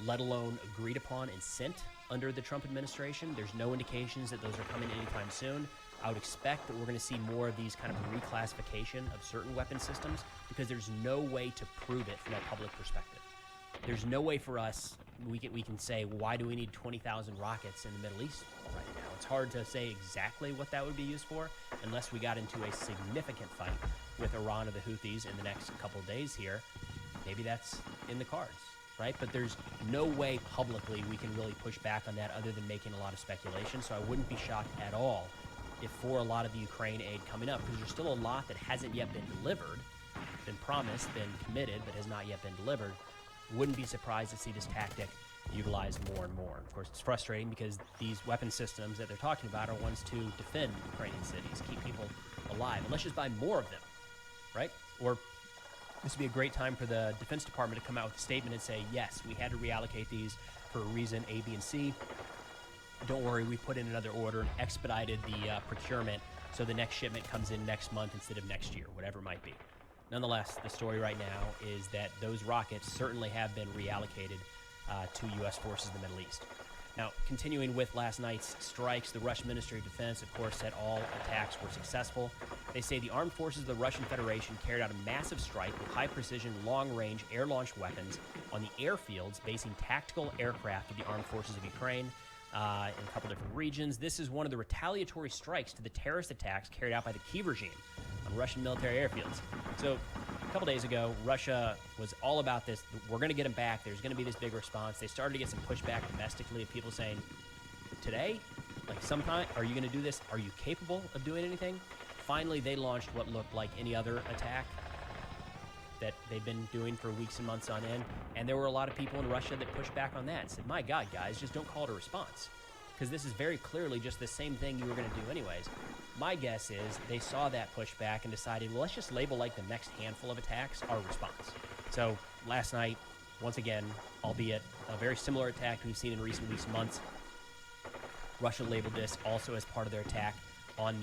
let alone agreed upon and sent under the Trump administration. There's no indications that those are coming anytime soon. I would expect that we're going to see more of these kind of reclassification of certain weapon systems because there's no way to prove it from a public perspective. There's no way for us, we can say, why do we need 20,000 rockets in the Middle East right now? It's hard to say exactly what that would be used for unless we got into a significant fight with Iran or the Houthis in the next couple of days here. Maybe that's in the cards, right? But there's no way publicly we can really push back on that other than making a lot of speculation. So I wouldn't be shocked at all if for a lot of the Ukraine aid coming up, because there's still a lot that hasn't yet been delivered, been promised, been committed, but has not yet been delivered. Wouldn't be surprised to see this tactic utilized more and more. Of course, it's frustrating because these weapon systems that they're talking about are ones to defend Ukrainian cities, keep people alive. And let's just buy more of them, right? Or this would be a great time for the Defense Department to come out with a statement and say, yes, we had to reallocate these for a reason A, B, and C. Don't worry, we put in another order and expedited the procurement so the next shipment comes in next month instead of next year, whatever it might be. Nonetheless, the story right now is that those rockets certainly have been reallocated to U.S. forces in the Middle East. Now, continuing with last night's strikes, the Russian Ministry of Defense, of course, said all attacks were successful. They say the armed forces of the Russian Federation carried out a massive strike with high-precision, long-range air-launched weapons on the airfields basing tactical aircraft of the armed forces of Ukraine in a couple different regions. This is one of the retaliatory strikes to the terrorist attacks carried out by the Kyiv regime on Russian military airfields. So a couple days ago, Russia was all about this. We're going to get them back. There's going to be this big response. They started to get some pushback domestically of people saying, today, like sometime, are you going to do this? Are you capable of doing anything? Finally, they launched what looked like any other attack that they've been doing for weeks and months on end. And there were a lot of people in Russia that pushed back on that and said, my God, guys, just don't call it a response. Because this is very clearly just the same thing you were going to do anyways. My guess is they saw that pushback and decided, well, let's just label like the next handful of attacks our response. So last night, once again, albeit a very similar attack we've seen in recent weeks and months, Russia labeled this also as part of their attack or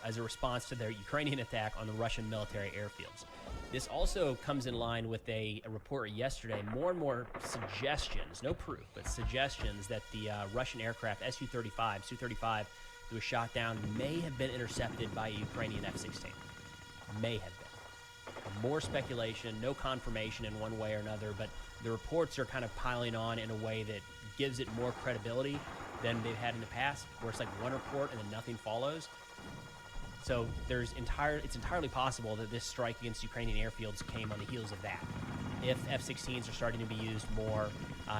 as a response to their Ukrainian attack on the Russian military airfields. This also comes in line with a report yesterday, more and more suggestions, no proof, but suggestions that the Russian aircraft Su-35 that was shot down may have been intercepted by a Ukrainian F-16. May have been. More speculation, no confirmation in one way or another, but the reports are kind of piling on in a way that gives it more credibility than they've had in the past, where it's like one report and then nothing follows. So it's entirely possible that this strike against Ukrainian airfields came on the heels of that. If F-16s are starting to be used more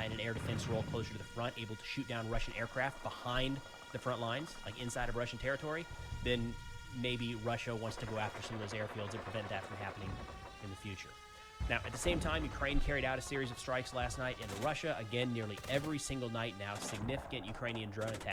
in an air defense role closer to the front, able to shoot down Russian aircraft behind the front lines, like inside of Russian territory, then maybe Russia wants to go after some of those airfields and prevent that from happening in the future. Now, at the same time, Ukraine carried out a series of strikes last night into Russia. Again, nearly every single night now, significant Ukrainian drone attacks.